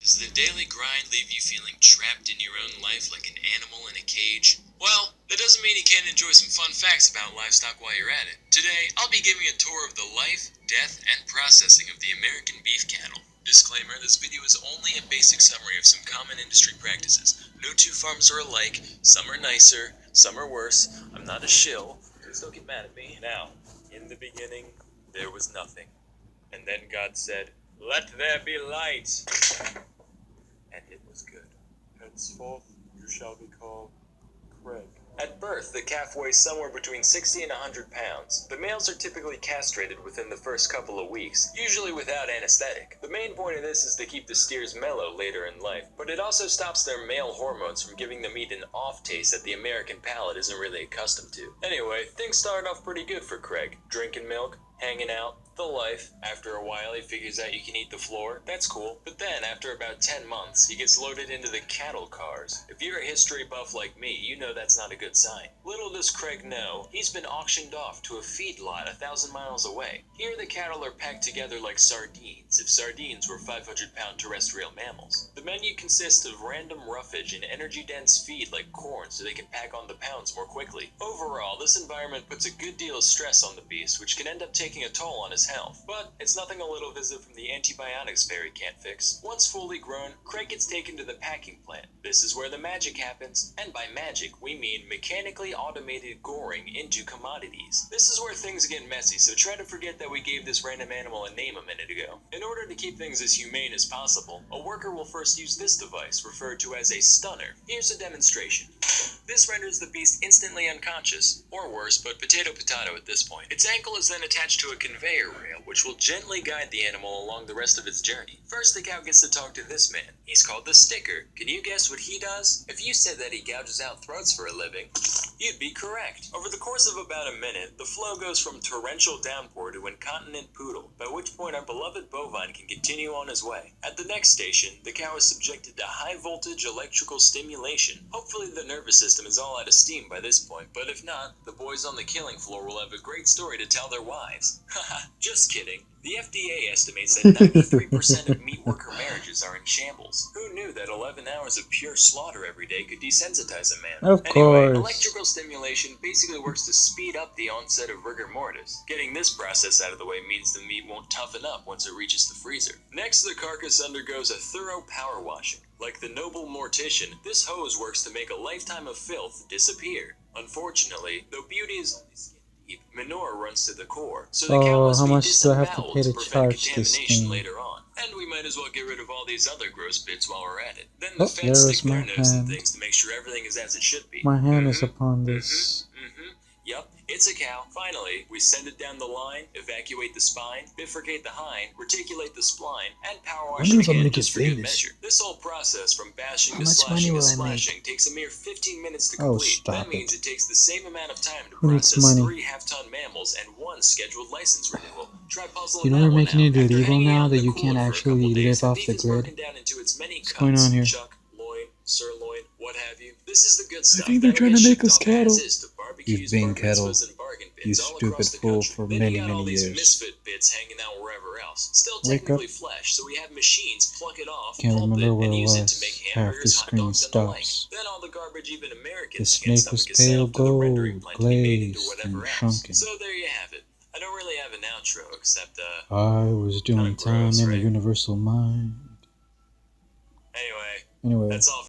Does the daily grind leave you feeling trapped in your own life like an animal in a cage? Well, that doesn't mean you can't enjoy some fun facts about livestock while you're at it. Today, I'll be giving a tour of the life, death, and processing of the American beef cattle. Disclaimer, this video is only a basic summary of some common industry practices. No two farms are alike, some are nicer, some are worse. I'm not a shill, please don't get mad at me. Now, in the beginning, there was nothing. And then God said, "Let there be light." And it was good. Henceforth you shall be called Craig. At birth, the calf weighs somewhere between 60 and 100 pounds. The males are typically castrated within the first couple of weeks, usually without anesthetic. The main point of this is to keep the steers mellow later in life, but it also stops their male hormones from giving the meat an off taste that the American palate isn't really accustomed to. Anyway, things started off pretty good for Craig. Drinking milk, hanging out, the life. After a while, he figures out you can eat the floor. That's cool. But then, after about 10 months, he gets loaded into the cattle cars. If you're a history buff like me, you know that's not a good sign. Little does Craig know, he's been auctioned off to a feedlot 1,000 miles away. Here, the cattle are packed together like sardines, if sardines were 500-pound terrestrial mammals. The menu consists of random roughage and energy-dense feed like corn so they can pack on the pounds more quickly. Overall, this environment puts a good deal of stress on the beast, which can end up taking a toll on his health. But it's nothing a little visit from the antibiotics fairy can't fix. Once fully grown, Craig gets taken to the packing plant. This is where the magic happens, and by magic, we mean mechanically automated goring into commodities. This is where things get messy, so try to forget that we gave this random animal a name a minute ago. In order to keep things as humane as possible, a worker will first use this device, referred to as a stunner. Here's a demonstration. This renders the beast instantly unconscious, or worse, but potato at this point. Its ankle is then attached to a conveyor rail, which will gently guide the animal along the rest of its journey. First, the cow gets to talk to this man. He's called the sticker. Can you guess what he does? If you said that he gouges out throats for a living, you'd be correct. Over the course of about a minute, the flow goes from torrential downpour to incontinent poodle, by which point our beloved bovine can continue on his way. At the next station, the cow is subjected to high-voltage electrical stimulation. Hopefully the nervous system is all out of steam by this point, but if not, the boys on the killing floor will have a great story to tell their wives. Haha, just kidding. The FDA estimates that 93% of meat worker marriages are in shambles. Who knew that 11 hours of pure slaughter every day could desensitize a man? Of Anyway, course. electrical stimulation basically works to speed up the onset of rigor mortis. Getting this process out of the way means the meat won't toughen up once it reaches the freezer. Next, the carcass undergoes a thorough power washing. Like the noble mortician, this hose works to make a lifetime of filth disappear. Unfortunately, though beauty is only skin deep, manure runs to the core, so the cow Oh, must how be much do I have to disemboweled pay to to prevent charge this contamination thing? later on. And we might as well get rid of all these other gross bits while we're at it. Then Oh, the feds there stick is my their nose in hand. things to make sure everything is as it should be. My hand is upon this. Yup, it's a cow. Finally, we send it down the line, evacuate the spine, bifurcate the hind, reticulate the spline, and power wash Wonder it if I'm again gonna get just for good famous. measure. This whole process, from bashing How to much money slashing to will I make? splashing, takes a mere 15 minutes to Oh, complete. stop That means it. it takes the same amount of time to Who needs process money? 3 half-ton mammals and 1 scheduled license renewal. Try puzzling You know that we're one making out. it After illegal hanging now out that in the you can't cooler for a actually couple days, live the off beef the is grid. broken down into its many What's cuts. going on here? Chuck, loin, sirloin, what have you. This is the good stuff. think they're That'll trying get to make shipped us off cattle. as is to barbecues, You've been bar cattle, mitzvahs, and bargain you bins all stupid across the fool, country. for Then many, you got all many these years. misfit bits hanging out wherever else. Still Wake technically up. flesh, so we have machines pluck it off, Can't pulp remember it, where and it use it to was. make Half the hamburgers, hot screen dogs, and the like. stops. Then all the garbage even The Americans can't snake was stomach is sent pale off to the rendering gold, plant to be made into glazed, whatever and else. shrunken. So there you have it. I don't really have an outro, except, I was doing kinda time gross, in the right? universal mind. Anyway, Anyway. that's all